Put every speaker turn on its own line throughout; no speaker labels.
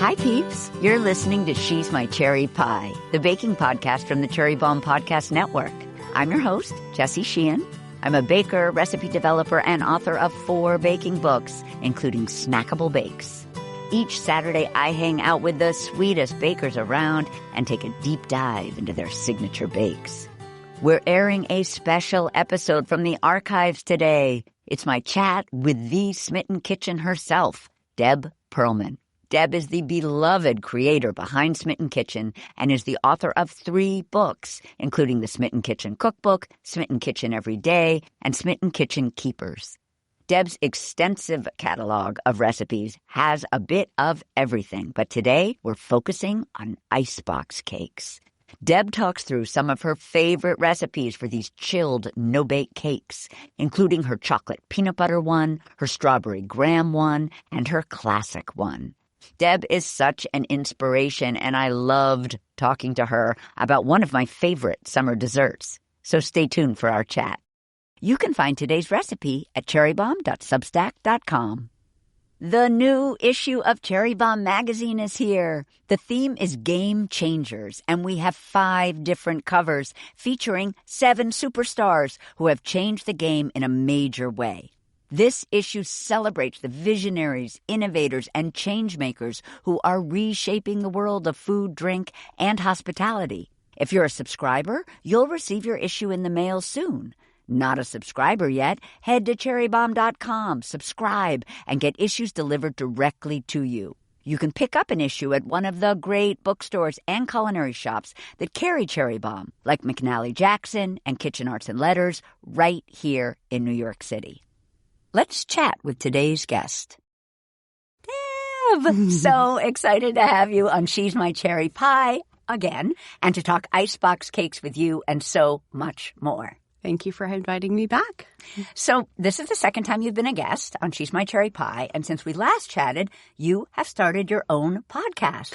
Hi, peeps. You're listening to She's My Cherry Pie, the baking podcast from the Cherry Bombe Podcast Network. I'm your host, Jessie Sheehan. I'm a baker, recipe developer, and author of 4 baking books, including Snackable Bakes. Each Saturday, I hang out with the sweetest bakers around and take a deep dive into their signature bakes. We're airing a special episode from the archives today. It's my chat with the Smitten Kitchen herself, Deb Perelman. Deb is the beloved creator behind Smitten Kitchen and is the author of 3 books, including the Smitten Kitchen Cookbook, Smitten Kitchen Every, and Smitten Kitchen Keepers. Deb's extensive catalog of recipes has a bit of everything, but today we're focusing on Icebox cakes. Deb talks through some of her favorite recipes for these chilled, no-bake cakes, including her chocolate peanut butter one, her strawberry graham one, and her classic one. Deb is such an inspiration, and I loved talking to her about one of my favorite summer desserts. So stay tuned for our chat. You can find today's recipe at cherrybombe.substack.com. The new issue of Cherry Bombe magazine is here. The theme is Game Changers, and we have 5 different covers featuring 7 superstars who have changed the game in a major way. This issue celebrates the visionaries, innovators, and changemakers who are reshaping the world of food, drink, and hospitality. If you're a subscriber, you'll receive your issue in the mail soon. Not a subscriber yet? Head to cherrybombe.com, subscribe, and get issues delivered directly to you. You can pick up an issue at one of the great bookstores and culinary shops that carry Cherry Bombe, like McNally Jackson and Kitchen Arts and Letters, right here in New York City. Let's chat with today's guest. Deb! So excited to have you on She's My Cherry Pie again, and to talk Icebox cakes with you and so much more.
Thank you for inviting me back.
So this is the second time you've been a guest on She's My Cherry Pie, and since we last chatted, you have started your own podcast,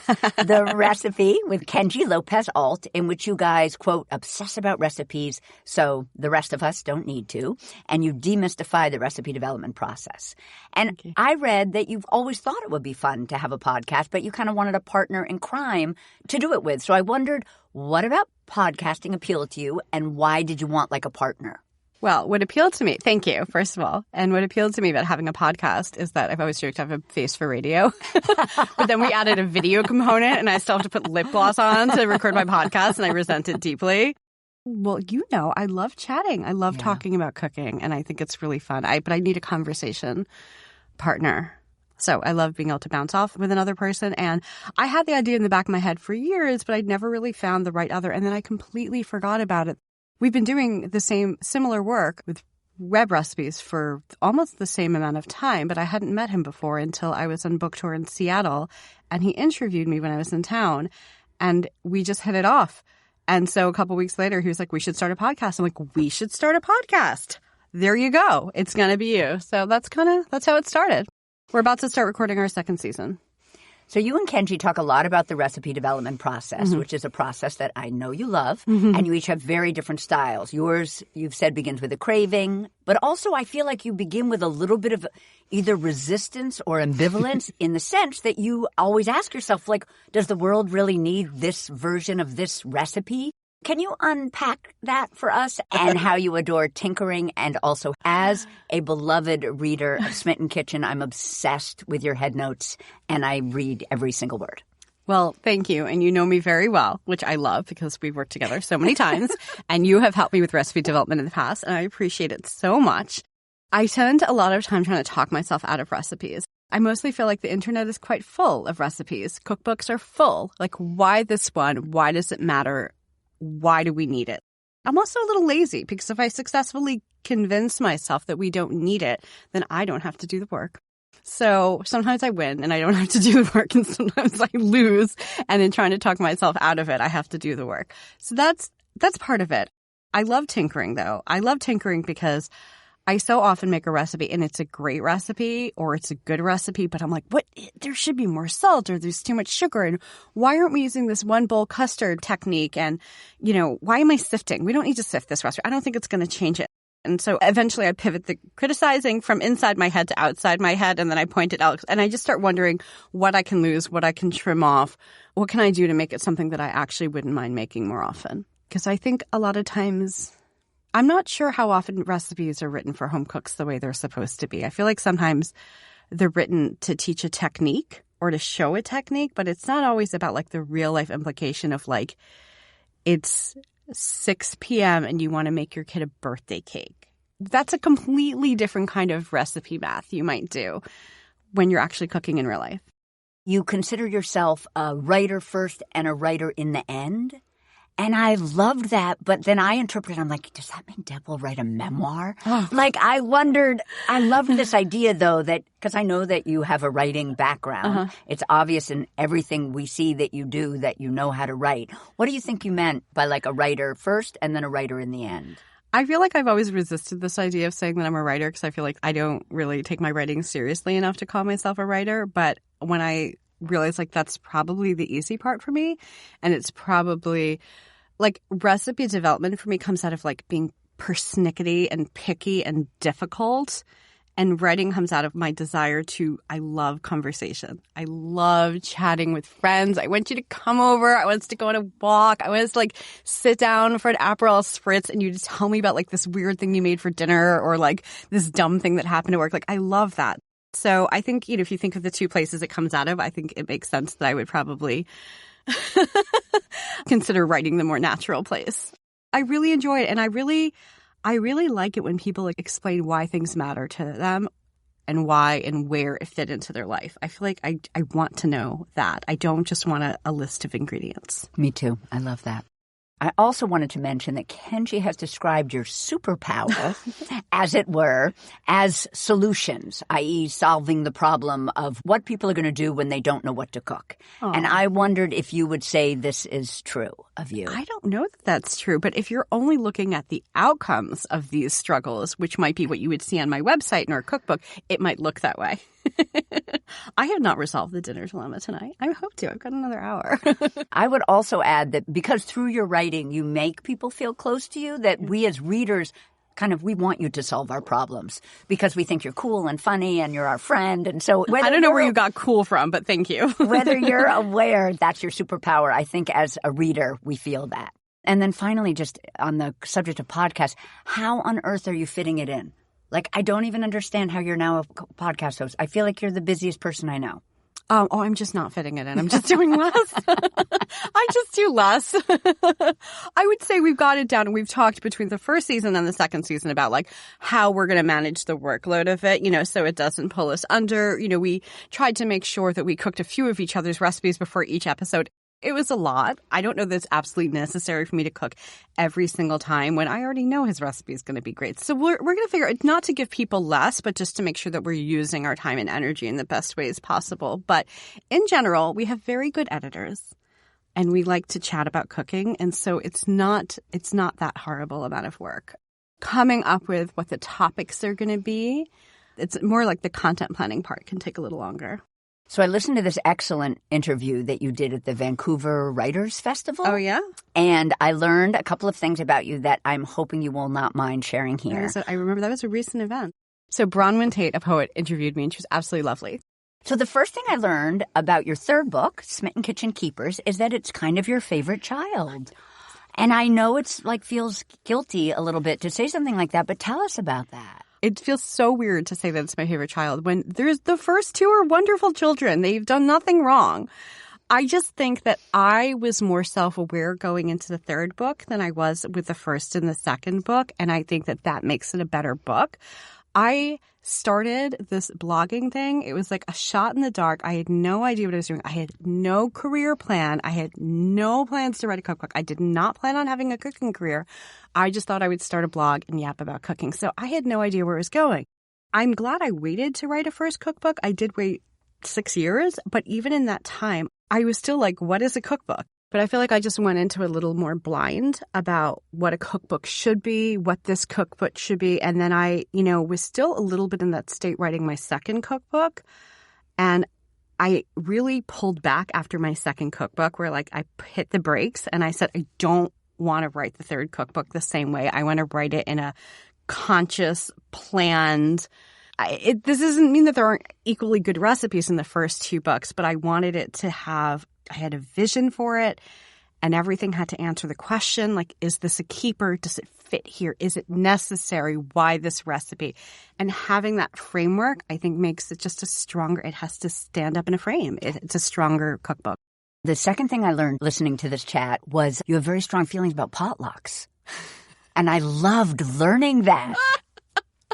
The Recipe with Kenji Lopez-Alt, in which you guys, quote, obsess about recipes so the rest of us don't need to, and you demystify the recipe development process. And I read that you've always thought it would be fun to have a podcast, but you kind of wanted a partner in crime to do it with. So I wondered, what about podcasting appealed to you, and why did you want like a partner?
Well, what appealed to me, thank you, first of all. And what appealed to me about having a podcast is that I've always joked I have a face for radio. But then we added a video component, and I still have to put lip gloss on to record my podcast, and I resent it deeply. Well, you know, I love chatting. I love talking about cooking, and I think it's really fun. But I need a conversation partner. So I love being able to bounce off with another person. And I had the idea in the back of my head for years, but I'd never really found the right other. And then I completely forgot about it. We've been doing the similar work with web recipes for almost the same amount of time, but I hadn't met him before until I was on book tour in Seattle. And he interviewed me when I was in town, and we just hit it off. And so a couple weeks later, he was like, we should start a podcast. I'm like, we should start a podcast. There you go. It's going to be you. So that's how it started. We're about to start recording our 2nd season.
So you and Kenji talk a lot about the recipe development process, which is a process that I know you love, and you each have very different styles. Yours, you've said, begins with a craving, but also I feel like you begin with a little bit of either resistance or ambivalence in the sense that you always ask yourself, like, does the world really need this version of this recipe? Can you unpack that for us and how you adore tinkering? And also, as a beloved reader of Smitten Kitchen, I'm obsessed with your head notes, and I read every single word.
Well, thank you. And you know me very well, which I love because we've worked together so many times. And you have helped me with recipe development in the past, and I appreciate it so much. I spend a lot of time trying to talk myself out of recipes. I mostly feel like the internet is quite full of recipes. Cookbooks are full. Like, why this one? Why does it matter? Why do we need it? I'm also a little lazy because if I successfully convince myself that we don't need it, then I don't have to do the work. So sometimes I win and I don't have to do the work, and sometimes I lose. And in trying to talk myself out of it, I have to do the work. So that's part of it. I love tinkering, though. I love tinkering because I so often make a recipe and it's a great recipe or it's a good recipe, but I'm like, what? There should be more salt or there's too much sugar. And why aren't we using this one bowl custard technique? And, you know, why am I sifting? We don't need to sift this recipe. I don't think it's going to change it. And so eventually I pivot the criticizing from inside my head to outside my head, and then I point it out. And I just start wondering what I can lose, what I can trim off, what can I do to make it something that I actually wouldn't mind making more often. Because I think a lot of times, I'm not sure how often recipes are written for home cooks the way they're supposed to be. I feel like sometimes they're written to teach a technique or to show a technique, but it's not always about like the real life implication of like, it's 6 p.m. and you want to make your kid a birthday cake. That's a completely different kind of recipe math you might do when you're actually cooking in real life.
You consider yourself a writer first and a writer in the end. And I loved that, but then I interpreted, I'm like, does that mean Deb will write a memoir?
Oh.
Like, I wondered, I loved this idea, though, that, because I know that you have a writing background.
Uh-huh.
It's obvious in everything we see that you do that you know how to write. What do you think you meant by, like, a writer first and then a writer in the end?
I feel like I've always resisted this idea of saying that I'm a writer because I feel like I don't really take my writing seriously enough to call myself a writer. But when I realized, like, that's probably the easy part for me, and it's probably like recipe development for me comes out of like being persnickety and picky and difficult. And writing comes out of my desire to, I love conversation. I love chatting with friends. I want you to come over. I want us to go on a walk. I want us to like sit down for an Aperol Spritz and you just tell me about like this weird thing you made for dinner or like this dumb thing that happened at work. Like I love that. So I think, you know, if you think of the two places it comes out of, I think it makes sense that I would probably consider writing the more natural place. I really enjoy it, and I really like it when people like explain why things matter to them and why and where it fit into their life. I feel like I want to know that. I don't just want a list of ingredients.
Me too. I love that. I also wanted to mention that Kenji has described your superpower, as it were, as solutions, i.e. solving the problem of what people are going to do when they don't know what to cook. Aww. And I wondered if you would say this is true of you.
I don't know that that's true, but if you're only looking at the outcomes of these struggles, which might be what you would see on my website in our cookbook, it might look that way. I have not resolved the dinner dilemma tonight. I hope to. I've got another hour.
I would also add that because through your writing you make people feel close to you, that we as readers we want you to solve our problems because we think you're cool and funny and you're our friend. And so
I don't know where you got cool from, but thank you.
Whether you're aware that's your superpower, I think as a reader we feel that. And then finally, just on the subject of podcasts, how on earth are you fitting it in? Like, I don't even understand how you're now a podcast host. I feel like you're the busiest person I know.
Oh, I'm just not fitting it in. I'm just doing less. I just do less. I would say we've got it down, and we've talked between the first season and the second season about like how we're going to manage the workload of it, you know, so it doesn't pull us under. You know, we tried to make sure that we cooked a few of each other's recipes before each episode. It was a lot. I don't know that it's absolutely necessary for me to cook every single time when I already know his recipe is going to be great. So we're going to figure out not to give people less, but just to make sure that we're using our time and energy in the best ways possible. But in general, we have very good editors and we like to chat about cooking. And so it's not that horrible amount of work. Coming up with what the topics are going to be, it's more like the content planning part can take a little longer.
So I listened to this excellent interview that you did at the Vancouver Writers Festival.
Oh, yeah?
And I learned a couple of things about you that I'm hoping you will not mind sharing here.
I remember that was a recent event. So Bronwyn Tate, a poet, interviewed me, and she was absolutely lovely.
So the first thing I learned about your third book, Smitten Kitchen Keepers, is that it's kind of your favorite child. And I know it's like feels guilty a little bit to say something like that, but tell us about that.
It feels so weird to say that it's my favorite child when the first two are wonderful children. They've done nothing wrong. I just think that I was more self-aware going into the third book than I was with the first and the second book, and I think that makes it a better book. I started this blogging thing. It was like a shot in the dark. I had no idea what I was doing. I had no career plan. I had no plans to write a cookbook. I did not plan on having a cooking career. I just thought I would start a blog and yap about cooking. So I had no idea where it was going. I'm glad I waited to write a first cookbook. I did wait 6 years, but even in that time, I was still like, what is a cookbook? But I feel like I just went into a little more blind about what a cookbook should be, what this cookbook should be. And then I, was still a little bit in that state writing my second cookbook. And I really pulled back after my second cookbook where like I hit the brakes and I said, I don't want to write the third cookbook the same way. I want to write it in a conscious, planned. This doesn't mean that there aren't equally good recipes in the first 2 books, but I wanted it to have, I had a vision for it, and everything had to answer the question, like, is this a keeper? Does it fit here? Is it necessary? Why this recipe? And having that framework, I think, makes it just a stronger, it has to stand up in a frame. It's a stronger cookbook.
The second thing I learned listening to this chat was you have very strong feelings about potlucks. And I loved learning that.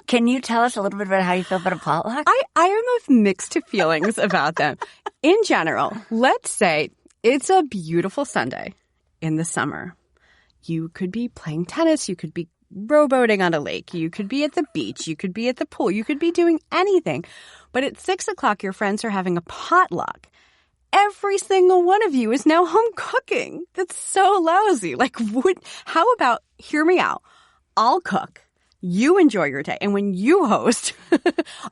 Can you tell us a little bit about how you feel about a potluck?
I am of mixed feelings about them. In general, let's say it's a beautiful Sunday in the summer. You could be playing tennis. You could be rowboating on a lake. You could be at the beach. You could be at the pool. You could be doing anything. But at 6 o'clock, your friends are having a potluck. Every single one of you is now home cooking. That's so lousy. Like, how about, hear me out. I'll cook. You enjoy your day. And when you host,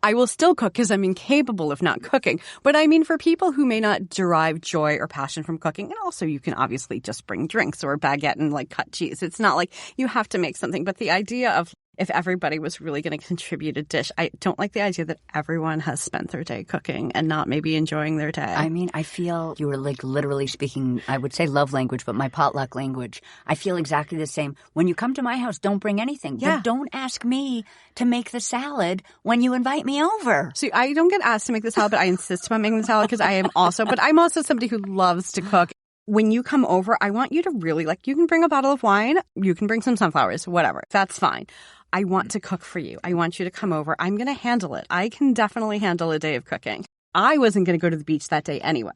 I will still cook because I'm incapable of not cooking. But I mean, for people who may not derive joy or passion from cooking, and also you can obviously just bring drinks or a baguette and like cut cheese. It's not like you have to make something. But the idea of if everybody was really going to contribute a dish, I don't like the idea that everyone has spent their day cooking and not maybe enjoying their day.
I mean, I feel you were like literally speaking, I would say love language, but my potluck language. I feel exactly the same. When you come to my house, don't bring anything.
Yeah.
But don't ask me to make the salad when you invite me over.
See, I don't get asked to make the salad, but I insist upon making the salad because I'm also somebody who loves to cook. When you come over, I want you to really, like, you can bring a bottle of wine, you can bring some sunflowers, whatever. That's fine. I want to cook for you. I want you to come over. I'm going to handle it. I can definitely handle a day of cooking. I wasn't going to go to the beach that day anyway.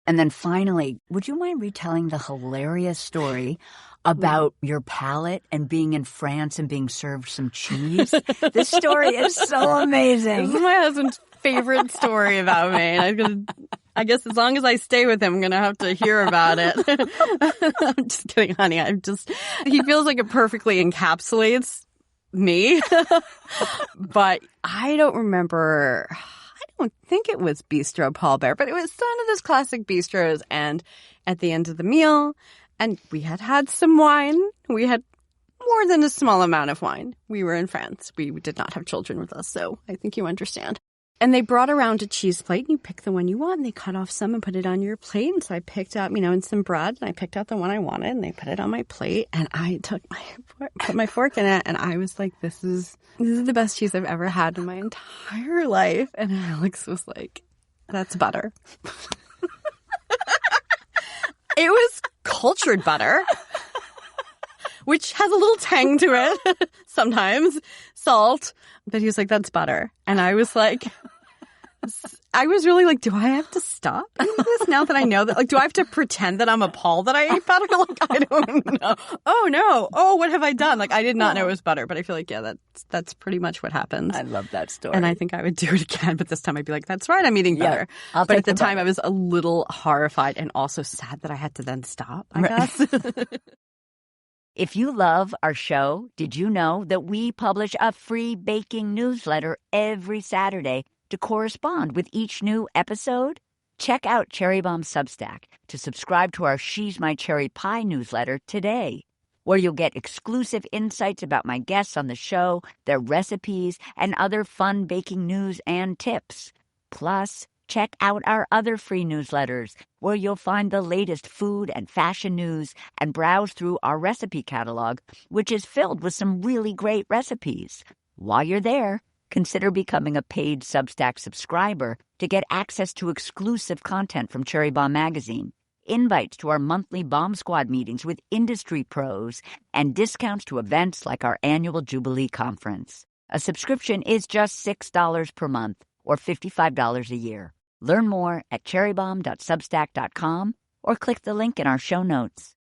And then finally, would you mind retelling the hilarious story about your palate and being in France and being served some cheese? This story is so amazing.
This is my husband's favorite story about me. And I guess as long as I stay with him, I'm going to have to hear about it. I'm just kidding, honey. He feels like it perfectly encapsulates me. But I don't remember. I don't think it was Bistro Paul Bert, but it was one of those classic bistros. And at the end of the meal, and we had some wine. We had more than a small amount of wine. We were in France. We did not have children with us, so I think you understand. And they brought around a cheese plate, and you pick the one you want, and they cut off some and put it on your plate. And so I picked up, and some bread, and I picked out the one I wanted, and they put it on my plate, and I put my fork in it, and I was like, this is the best cheese I've ever had in my entire life. And Alex was like, that's butter. It was cultured butter, which has a little tang to it sometimes, salt. But he was like, that's butter. And I was like, I was really like, do I have to stop eating this now that I know that? Like, do I have to pretend that I'm appalled that I ate butter? Like, I don't know. Oh, no. Oh, what have I done? Like, I did not know it was butter. But I feel like, yeah, that's pretty much what happened.
I love that story.
And I think I would do it again. But this time I'd be like, that's right, I'm eating butter.
I'll
but
take
at the time,
butter.
I was a little horrified and also sad that I had to then stop, I guess.
If you love our show, did you know that we publish a free baking newsletter every Saturday to correspond with each new episode? Check out Cherry Bomb's Substack to subscribe to our She's My Cherry Pie newsletter today, where you'll get exclusive insights about my guests on the show, their recipes, and other fun baking news and tips. Plus, check out our other free newsletters, where you'll find the latest food and fashion news and browse through our recipe catalog, which is filled with some really great recipes. While you're there, consider becoming a paid Substack subscriber to get access to exclusive content from Cherry Bombe magazine, invites to our monthly Bombe Squad meetings with industry pros, and discounts to events like our annual Jubilee Conference. A subscription is just $6 per month or $55 a year. Learn more at cherrybomb.substack.com or click the link in our show notes.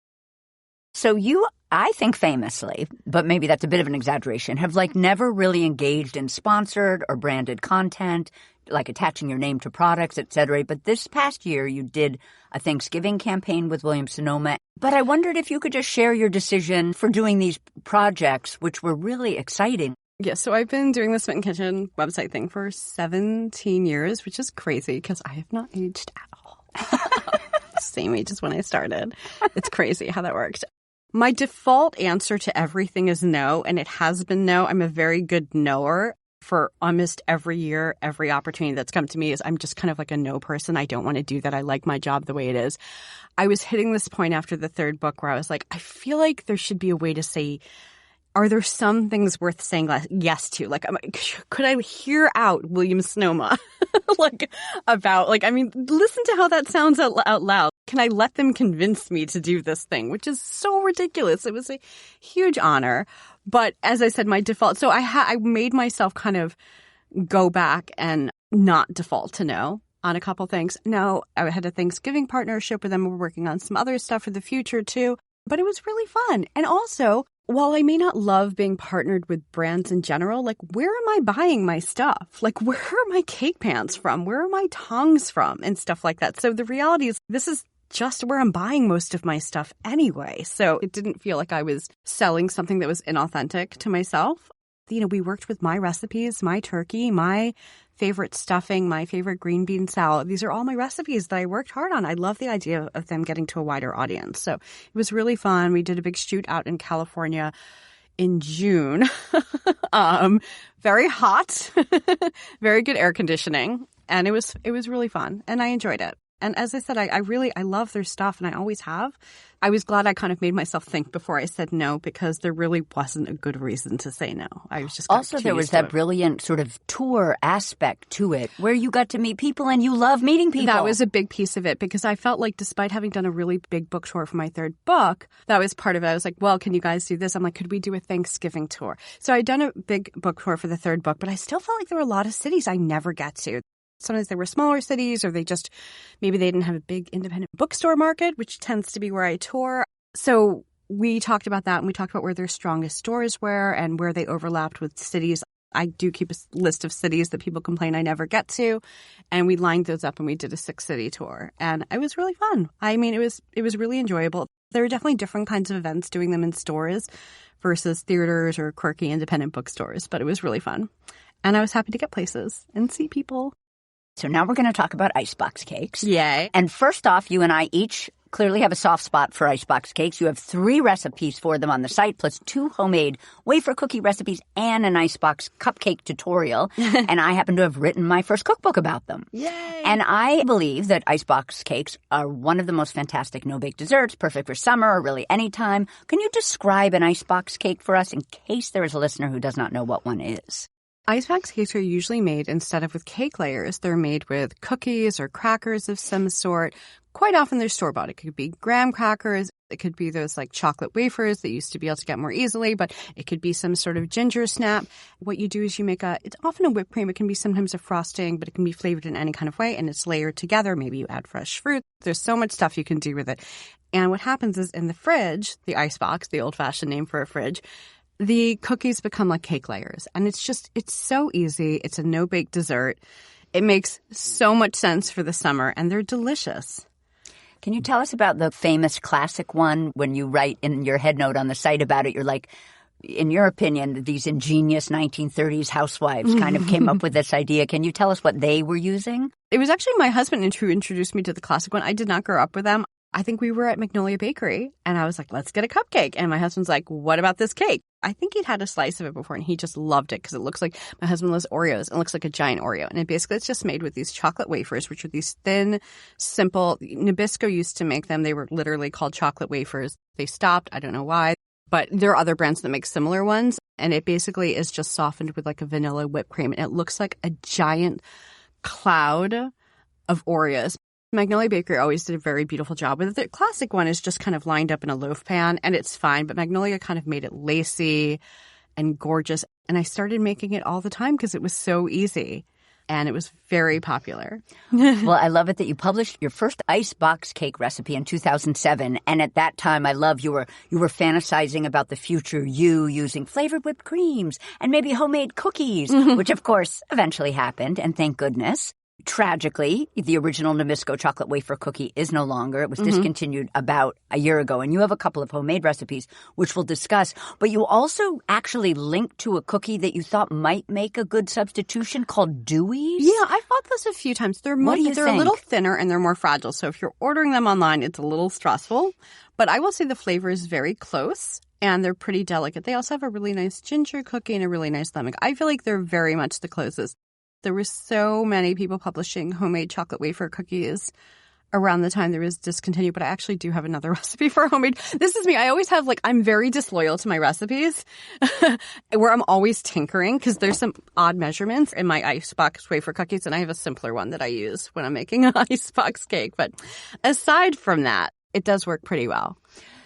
So you, I think famously, but maybe that's a bit of an exaggeration, have never really engaged in sponsored or branded content, like attaching your name to products, etc. But this past year you did a Thanksgiving campaign with Williams-Sonoma. But I wondered if you could just share your decision for doing these projects, which were really exciting.
Yeah, so I've been doing the Smitten Kitchen website thing for 17 years, which is crazy because I have not aged at all. Same age as when I started. It's crazy how that worked. My default answer to everything is no, and it has been no. I'm a very good knower. For almost every year, every opportunity that's come to me is I'm just kind of like a no person. I don't want to do that. I like my job the way it is. I was hitting this point after the third book where I was like, I feel like there should be a way to say, are there some things worth saying yes to? Like, could I hear out William Sonoma? Listen to how that sounds out loud. Can I let them convince me to do this thing, which is so ridiculous. It was a huge honor. But as I said, my default, so I made myself kind of go back and not default to no on a couple things. No, I had a Thanksgiving partnership with them. We're working on some other stuff for the future too. But it was really fun. And also, while I may not love being partnered with brands in general, like, where am I buying my stuff? Like, where are my cake pans from? Where are my tongs from? And stuff like that. So the reality is, this is just where I'm buying most of my stuff anyway. So it didn't feel like I was selling something that was inauthentic to myself. You know, we worked with my recipes, my turkey, my favorite stuffing, my favorite green bean salad. These are all my recipes that I worked hard on. I love the idea of them getting to a wider audience. So it was really fun. We did a big shoot out in California in June. Very hot, very good air conditioning. And it was really fun. And I enjoyed it. And as I said, I love their stuff, and I always have. I was glad I kind of made myself think before I said no, because there really wasn't a good reason to say no. I was just
also, there was that brilliant sort of tour aspect to it where you got to meet people and you love meeting people.
That was a big piece of it, because I felt like despite having done a really big book tour for my third book, that was part of it. I was like, well, can you guys do this? I'm like, could we do a Thanksgiving tour? So I'd done a big book tour for the third book, but I still felt like there were a lot of cities I never get to. Sometimes they were smaller cities, or maybe they didn't have a big independent bookstore market, which tends to be where I tour. So we talked about that, and we talked about where their strongest stores were and where they overlapped with cities. I do keep a list of cities that people complain I never get to, and we lined those up and we did a 6-city tour, and it was really fun. I mean, it was really enjoyable. There are definitely different kinds of events doing them in stores versus theaters or quirky independent bookstores, but it was really fun. And I was happy to get places and see people.
So now we're going to talk about Icebox cakes.
Yay.
And first off, you and I each clearly have a soft spot for Icebox cakes. You have 3 recipes for them on the site, plus 2 homemade wafer cookie recipes and an Icebox cupcake tutorial. And I happen to have written my first cookbook about them.
Yay.
And I believe that Icebox cakes are one of the most fantastic no-bake desserts, perfect for summer or really any time. Can you describe an Icebox cake for us in case there is a listener who does not know what one is?
Icebox cakes are usually made, instead of with cake layers, they're made with cookies or crackers of some sort. Quite often they're store-bought. It could be graham crackers. It could be those like chocolate wafers that used to be able to get more easily, but it could be some sort of ginger snap. What you do is you make it's often a whipped cream. It can be sometimes a frosting, but it can be flavored in any kind of way, and it's layered together. Maybe you add fresh fruit. There's so much stuff you can do with it. And what happens is in the fridge, the Icebox, the old-fashioned name for a fridge, the cookies become like cake layers. And it's so easy. It's a no-bake dessert. It makes so much sense for the summer, and they're delicious.
Can you tell us about the famous classic one? When you write in your head note on the site about it, you're like, in your opinion, these ingenious 1930s housewives kind of came up with this idea. Can you tell us what they were using?
It was actually my husband who introduced me to the classic one. I did not grow up with them. I think we were at Magnolia Bakery, and I was like, let's get a cupcake. And my husband's like, what about this cake? I think he'd had a slice of it before, and he just loved it because it looks like, my husband loves Oreos. It looks like a giant Oreo. And it's just made with these chocolate wafers, which are these thin, simple. Nabisco used to make them. They were literally called chocolate wafers. They stopped. I don't know why. But there are other brands that make similar ones. And it basically is just softened with like a vanilla whipped cream. And it looks like a giant cloud of Oreos. Magnolia Bakery always did a very beautiful job with it. The classic one is just kind of lined up in a loaf pan, and it's fine. But Magnolia kind of made it lacy and gorgeous. And I started making it all the time because it was so easy. And it was very popular.
Well, I love it that you published your first Icebox cake recipe in 2007. And at that time, I love you were fantasizing about the future you using flavored whipped creams and maybe homemade cookies, which, of course, eventually happened. And thank goodness. tragically, the original Nabisco chocolate wafer cookie is no longer. It was discontinued about a year ago. And you have a couple of homemade recipes, which we'll discuss. But you also actually linked to a cookie that you thought might make a good substitution called Dewey's.
Yeah, I've bought those a few times. They're
What do you
they're
think?
a little thinner and they're more fragile. So if you're ordering them online, it's a little stressful. But I will say the flavor is very close and they're pretty delicate. They also have a really nice ginger cookie and a really nice lemon. I feel like they're very much the closest. There were so many people publishing homemade chocolate wafer cookies around the time there was discontinued, but I actually do have another recipe for homemade. This is me. I always have I'm very disloyal to my recipes where I'm always tinkering because there's some odd measurements in my Icebox wafer cookies, and I have a simpler one that I use when I'm making an Icebox cake. But aside from that, it does work pretty well.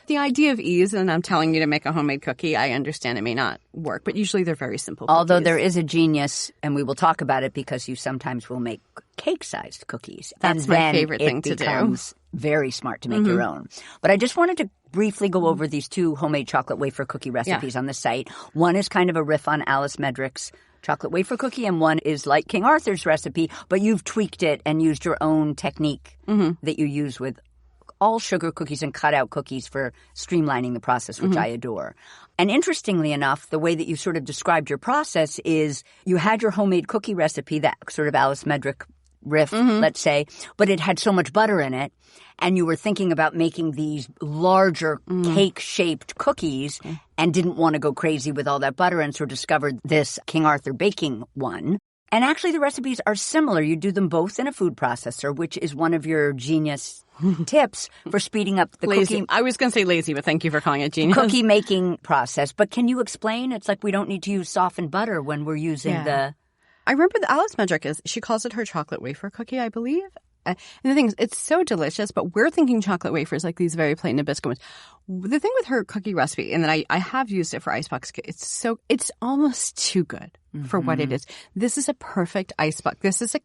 The idea of ease, and I'm telling you to make a homemade cookie, I understand it may not work, but usually they're very simple cookies.
Although there is a genius, and we will talk about it because you sometimes will make cake-sized cookies.
That's
and
my
then
favorite thing to do.
It becomes very smart to make your own. But I just wanted to briefly go over these two homemade chocolate wafer cookie recipes on the site. One is kind of a riff on Alice Medrick's chocolate wafer cookie, and one is like King Arthur's recipe, but you've tweaked it and used your own technique that you use with all sugar cookies and cutout cookies for streamlining the process, which I adore. And interestingly enough, the way that you sort of described your process is you had your homemade cookie recipe, that sort of Alice Medrick riff, let's say, but it had so much butter in it, and you were thinking about making these larger cake-shaped cookies and didn't want to go crazy with all that butter, and so discovered this King Arthur baking one. And actually the recipes are similar. You do them both in a food processor, which is one of your genius tips for speeding up the
lazy.
cookie.
I was going to say lazy, but thank you for calling it genius.
Cookie making process. But can you explain? It's like we don't need to use softened butter when we're using the...
I remember that Alice Medrick she calls it her chocolate wafer cookie, I believe. And the thing is, it's so delicious, but we're thinking chocolate wafers like these very plain Nabisco ones. The thing with her cookie recipe, and then I have used it for Icebox, it's almost too good for what it is. This is a perfect Icebox. This is a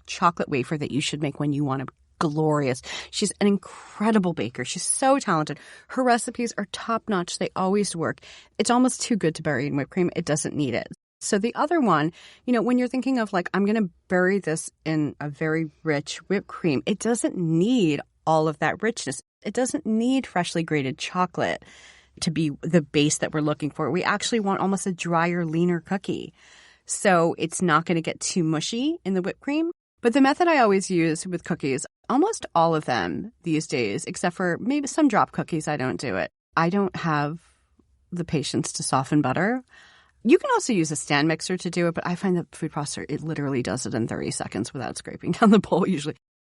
chocolate wafer that you should make when you want to glorious. She's an incredible baker. She's so talented. Her recipes are top-notch. They always work. It's almost too good to bury in whipped cream. It doesn't need it. So the other one, when you're thinking of I'm going to bury this in a very rich whipped cream, it doesn't need all of that richness. It doesn't need freshly grated chocolate to be the base that we're looking for. We actually want almost a drier, leaner cookie. So it's not going to get too mushy in the whipped cream. But the method I always use with cookies, almost all of them these days, except for maybe some drop cookies, I don't do it. I don't have the patience to soften butter. You can also use a stand mixer to do it, but I find the food processor, it literally does it in 30 seconds without scraping down the bowl usually.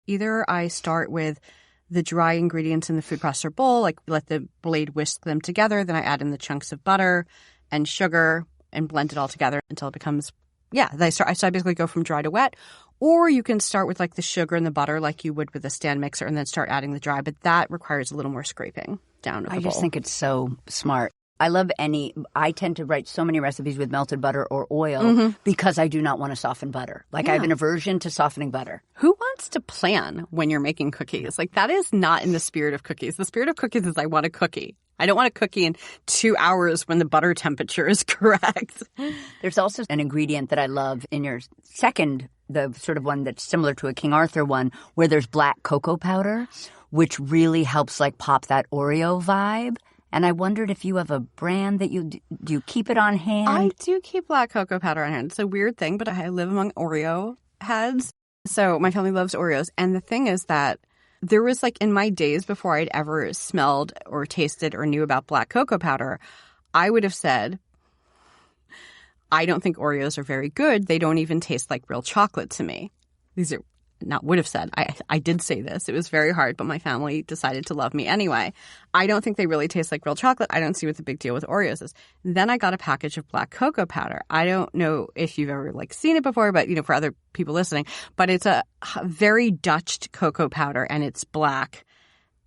Either I start with the dry ingredients in the food processor bowl, let the blade whisk them together, then I add in the chunks of butter and sugar and blend it all together until it becomes, so I basically go from dry to wet. Or you can start with the sugar and the butter like you would with a stand mixer and then start adding the dry, but that requires a little more scraping down of the bowl.
I just think it's so smart. I tend to write so many recipes with melted butter or oil because I do not want to soften butter. I have an aversion to softening butter.
Who wants to plan when you're making cookies? That is not in the spirit of cookies. The spirit of cookies is I want a cookie. I don't want a cookie in 2 hours when the butter temperature is correct.
There's also an ingredient that I love in your second, the sort of one that's similar to a King Arthur one, where there's black cocoa powder, which really helps pop that Oreo vibe. And I wondered if you have a brand that do you keep it on hand?
I do keep black cocoa powder on hand. It's a weird thing, but I live among Oreo heads. So my family loves Oreos. And the thing is that there was in my days before I'd ever smelled or tasted or knew about black cocoa powder, I would have said, I don't think Oreos are very good. They don't even taste like real chocolate to me. These are not would have said. I did say this. It was very hard, but my family decided to love me anyway. I don't think they really taste like real chocolate. I don't see what the big deal with Oreos is. Then I got a package of black cocoa powder. I don't know if you've ever seen it before, but for other people listening, but it's a very Dutched cocoa powder and it's black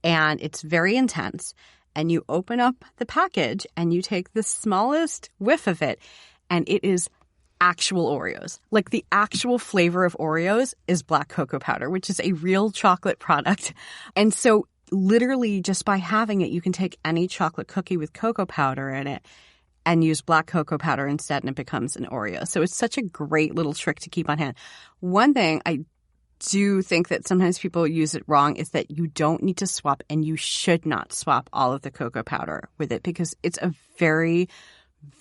and it's very intense. And you open up the package and you take the smallest whiff of it and it is actual Oreos. The actual flavor of Oreos is black cocoa powder, which is a real chocolate product. And so literally just by having it, you can take any chocolate cookie with cocoa powder in it and use black cocoa powder instead, and it becomes an Oreo. So it's such a great little trick to keep on hand. One thing I do think that sometimes people use it wrong is that you don't need to swap, and you should not swap all of the cocoa powder with it because it's a very,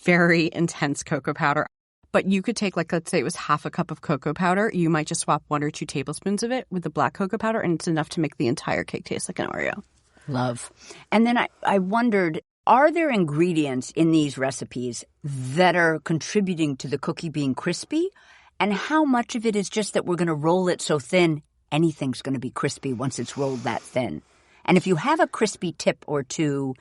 very intense cocoa powder. But you could take, like, let's say it was half a cup of cocoa powder. You might just swap 1 or 2 tablespoons of it with the black cocoa powder, and it's enough to make the entire cake taste like an Oreo.
Love. And then I wondered, are there ingredients in these recipes that are contributing to the cookie being crispy? And how much of it is just that we're going to roll it so thin, anything's going to be crispy once it's rolled that thin? And if you have a crispy tip or two...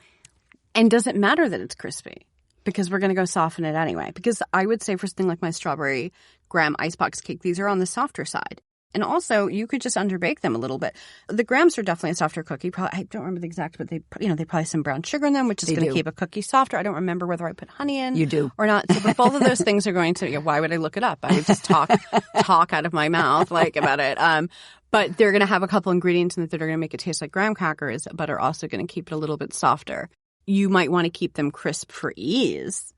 And does it matter that it's crispy? Because we're going to go soften it anyway. Because I would say for something like my strawberry graham icebox cake, these are on the softer side. And also, you could just underbake them a little bit. The grahams are definitely a softer cookie. Probably, I don't remember the exact, but they probably some brown sugar in them, which is going to keep a cookie softer. I don't remember whether I put honey in.
You do.
Or not. So, but both of those things are going to, why would I look it up? I would just talk out of my mouth about it. But they're going to have a couple ingredients in it that are going to make it taste like graham crackers, but are also going to keep it a little bit softer. You might want to keep them crisp for ease,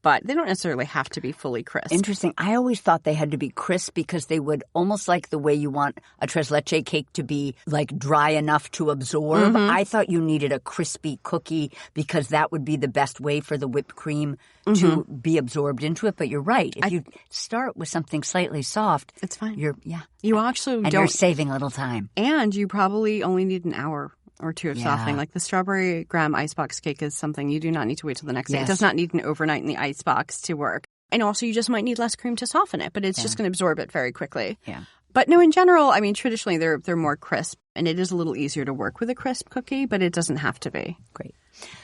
but they don't necessarily have to be fully crisp.
Interesting. I always thought they had to be crisp because they would almost like the way you want a tres leche cake to be like dry enough to absorb. Mm-hmm. I thought you needed a crispy cookie because that would be the best way for the whipped cream to be absorbed into it. But you're right. If you start with something slightly soft,
it's fine.
You actually don't. You're saving a little time.
And you probably only need an hour or 2 of softening. Like the strawberry graham icebox cake is something you do not need to wait till the next day. It does not need an overnight in the icebox to work. And also you just might need less cream to soften it, but it's just going to absorb it very quickly.
Yeah.
But no, in general, I mean, traditionally they're more crisp, and it is a little easier to work with a crisp cookie, but it doesn't have to be.
Great.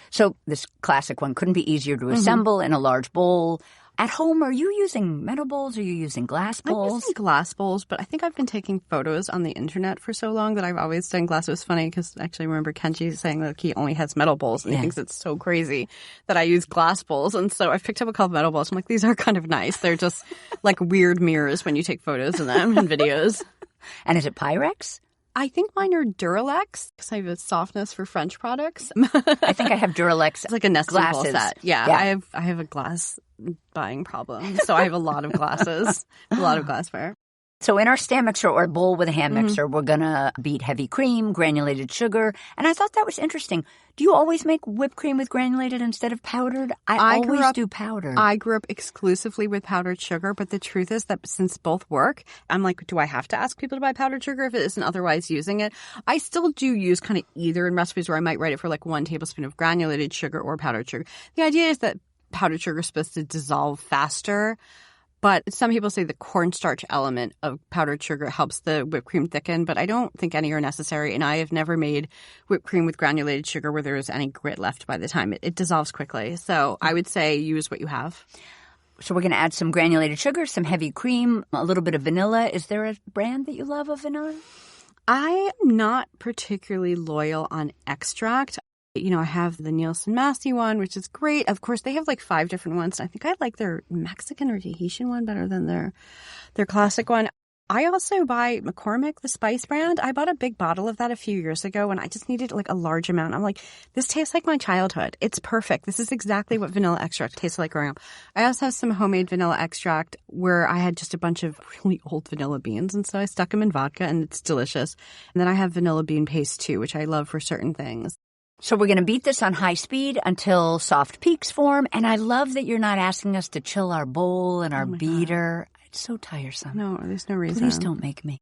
So this classic one couldn't be easier to assemble in a large bowl. At home, are you using metal bowls or are you using glass bowls?
I'm using glass bowls, but I think I've been taking photos on the internet for so long that I've always done glass. It was funny because actually I remember Kenji saying that he only has metal bowls and he thinks it's so crazy that I use glass bowls. And so I've picked up a couple metal bowls. I'm like, these are kind of nice. They're just like weird mirrors when you take photos of them and videos.
And is it Pyrex?
I think mine are Duralex because I have a softness for French products.
I think I have Duralex.
It's like a nesting bowl set. Yeah. I have a glass buying problem, so I have a lot of glasses, a lot of glassware.
So in our stand mixer or bowl with a hand mixer, we're going to beat heavy cream, granulated sugar. And I thought that was interesting. Do you always make whipped cream with granulated instead of powdered? I always do powdered.
I grew up exclusively with powdered sugar, but the truth is that since both work, I'm like, do I have to ask people to buy powdered sugar if it isn't otherwise using it? I still do use kind of either in recipes where I might write it for like 1 tablespoon of granulated sugar or powdered sugar. The idea is that powdered sugar is supposed to dissolve faster. But some people say the cornstarch element of powdered sugar helps the whipped cream thicken, but I don't think any are necessary. And I have never made whipped cream with granulated sugar where there is any grit left by the time it dissolves quickly. So I would say use what you have.
So we're going to add some granulated sugar, some heavy cream, a little bit of vanilla. Is there a brand that you love of vanilla?
I am not particularly loyal on extract. I have the Nielsen Massey one, which is great. Of course, they have like 5 different ones. I think I like their Mexican or Tahitian one better than their classic one. I also buy McCormick, the spice brand. I bought a big bottle of that a few years ago and I just needed like a large amount. I'm like, this tastes like my childhood. It's perfect. This is exactly what vanilla extract tastes like growing up. I also have some homemade vanilla extract where I had just a bunch of really old vanilla beans. And so I stuck them in vodka and it's delicious. And then I have vanilla bean paste too, which I love for certain things.
So we're going to beat this on high speed until soft peaks form. And I love that you're not asking us to chill our bowl and our beater. God. It's so tiresome.
No, there's no reason.
Please don't make me.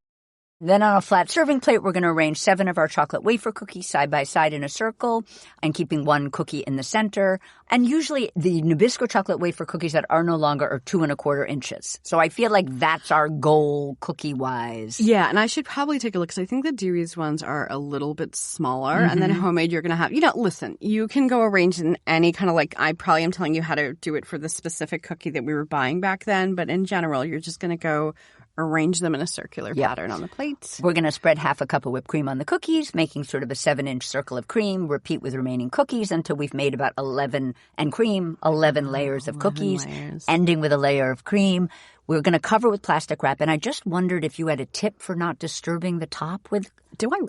Then on a flat serving plate, we're going to arrange 7 of our chocolate wafer cookies side by side in a circle and keeping 1 cookie in the center. And usually the Nabisco chocolate wafer cookies that are no longer are 2 1/4 inches. So I feel like that's our goal cookie-wise.
Yeah, and I should probably take a look because I think the Dewey's ones are a little bit smaller. And then homemade, you're going to have, listen, you can go arrange in any kind of I probably am telling you how to do it for the specific cookie that we were buying back then. But in general, you're just going to go arrange them in a circular pattern on the plate.
We're going to spread half a cup of whipped cream on the cookies, making sort of a 7-inch circle of cream. Repeat with remaining cookies until we've made about 11 layers of cookies, ending with a layer of cream. We're going to cover with plastic wrap, and I just wondered if you had a tip for not disturbing the top with...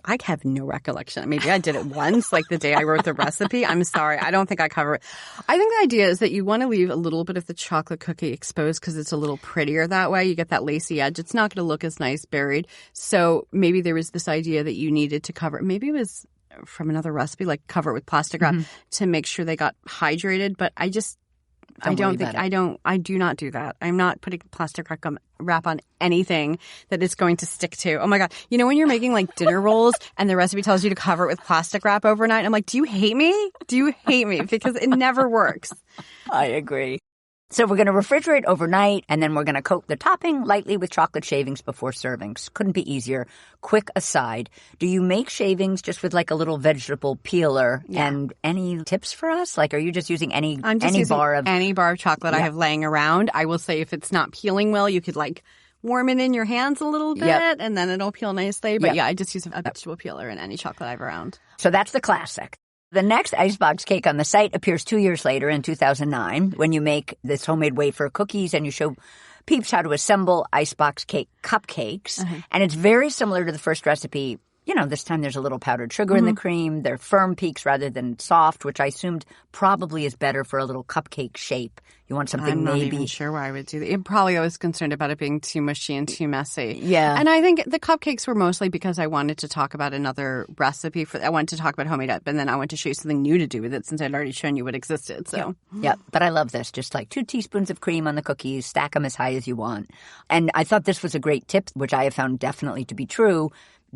I have no recollection. Maybe I did it once, like the day I wrote the recipe. I'm sorry. I don't think I cover it. I think the idea is that you want to leave a little bit of the chocolate cookie exposed because it's a little prettier that way. You get that lacy edge. It's not going to look as nice buried. So maybe there was this idea that you needed to cover it. Maybe it was from another recipe, like cover it with plastic wrap to make sure they got hydrated. But I do not do that. I'm not putting plastic wrap on anything that it's going to stick to. Oh my God. You know, when you're making like dinner rolls and the recipe tells you to cover it with plastic wrap overnight, I'm like, do you hate me? Do you hate me? Because it never works.
I agree. So we're going to refrigerate overnight, and then we're going to coat the topping lightly with chocolate shavings before servings. Couldn't be easier. Quick aside, do you make shavings just with like a little vegetable peeler? Yeah. And any tips for us? Like, are you just using any bar of
chocolate I have laying around? I will say if it's not peeling well, you could like warm it in your hands a little bit, and then it'll peel nicely. But I just use a vegetable peeler in any chocolate I have around.
So that's the classic. The next Icebox cake on the site appears 2 years later in 2009 when you make this homemade wafer cookies and you show peeps how to assemble Icebox cake cupcakes. And it's very similar to the first recipe. You know, this time there's a little powdered sugar in the cream. They're firm peaks rather than soft, which I assumed probably is better for a little cupcake shape. You want something
I'm not
maybe...
even sure why I would do that. I was concerned about it being too mushy and too messy.
Yeah.
And I think the cupcakes were mostly because I wanted to talk about another recipe. I wanted to talk about homemade up, and then I wanted to show you something new to do with it since I'd already shown you what existed. So.
Yeah. But I love this. Just like 2 teaspoons of cream on the cookies, stack them as high as you want. And I thought this was a great tip, which I have found definitely to be true.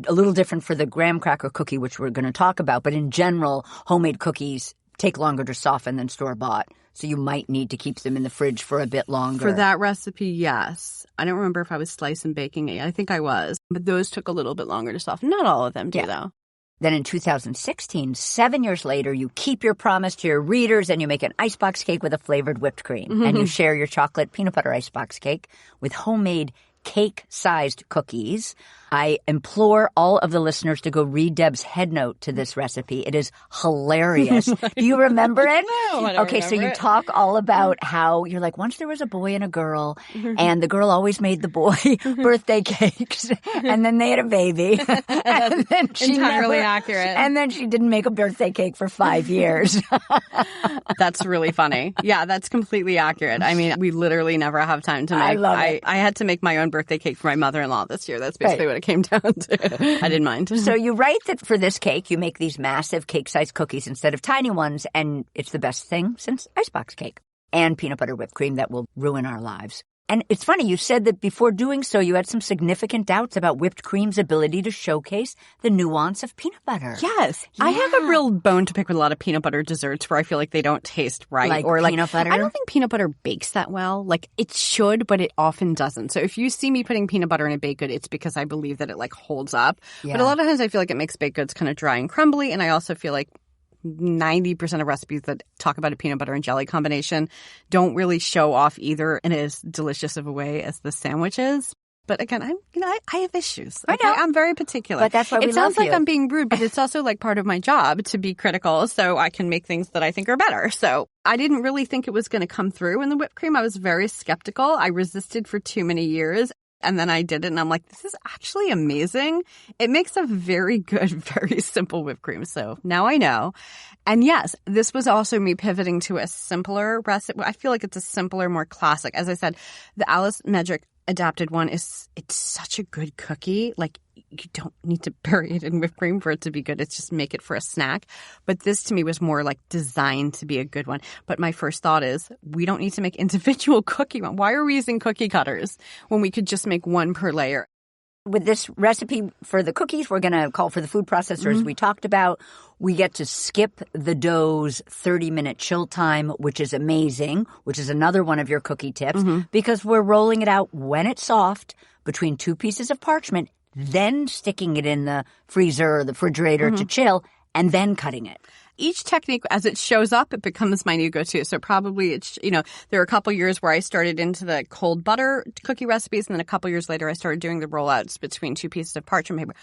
A little different for the graham cracker cookie, which we're going to talk about. But in general, homemade cookies take longer to soften than store-bought. So you might need to keep them in the fridge for a bit longer.
For that recipe, yes. I don't remember if I was slice and baking it. I think I was. But those took a little bit longer to soften. Not all of them do, though.
Then in 2016, 7 years later, you keep your promise to your readers and you make an icebox cake with a flavored whipped cream. And you share your chocolate peanut butter icebox cake with homemade cake-sized cookies. I implore all of the listeners to go read Deb's head note to this recipe. It is hilarious. Do you remember it?
No, I don't
Okay, so you
remember it.
talk all about how you're like, once there was a boy and a girl, and the girl always made the boy birthday cakes, and then they had a baby. And then she
entirely accurate.
And then she didn't make a birthday cake for 5 years.
That's really funny. Yeah, that's completely accurate. I mean, we literally never have time to make.
I love it.
I had to make my own birthday cake for my mother-in-law this year. That's basically what it came down to. I didn't mind.
So you write that for this cake, you make these massive cake-sized cookies instead of tiny ones, and it's the best thing since icebox cake and peanut butter whipped cream that will ruin our lives. And it's funny, you said that before doing so, you had some significant doubts about whipped cream's ability to showcase the nuance of peanut butter.
Yes. Yeah. I have a real bone to pick with a lot of peanut butter desserts where I feel like they don't taste right.
Like peanut butter?
I don't think peanut butter bakes that well. Like, it should, but it often doesn't. So if you see me putting peanut butter in a baked good, it's because I believe that it, like, holds up. Yeah. But a lot of times I feel like it makes baked goods kind of dry and crumbly, and I also feel like 90% of recipes that talk about a peanut butter and jelly combination don't really show off either in as delicious of a way as the sandwich is. But again, I have issues.
I know.
I'm very particular.
But that's why we love you.
It sounds like I'm being rude, but it's also like part of my job to be critical so I can make things that I think are better. So I didn't really think it was going to come through in the whipped cream. I was very skeptical. I resisted for too many years. And then I did it, and I'm like, this is actually amazing. It makes a very good, very simple whipped cream. So now I know. And yes, this was also me pivoting to a simpler recipe. I feel like it's a simpler, more classic. As I said, the Alice Medrick adapted one it's such a good cookie. Like, you don't need to bury it in whipped cream for it to be good. It's just make it for a snack. But this to me was more like designed to be a good one. But my first thought is we don't need to make individual cookie one. Why are we using cookie cutters when we could just make one per layer?
With this recipe for the cookies, we're going to call for the food processor as we talked about. We get to skip the dough's 30-minute chill time, which is amazing, which is another one of your cookie tips, because we're rolling it out when it's soft between 2 pieces of parchment, then sticking it in the freezer or the refrigerator to chill, and then cutting it.
Each technique, as it shows up, it becomes my new go-to. So probably, there are a couple years where I started into the cold butter cookie recipes, and then a couple years later, I started doing the rollouts between 2 pieces of parchment paper.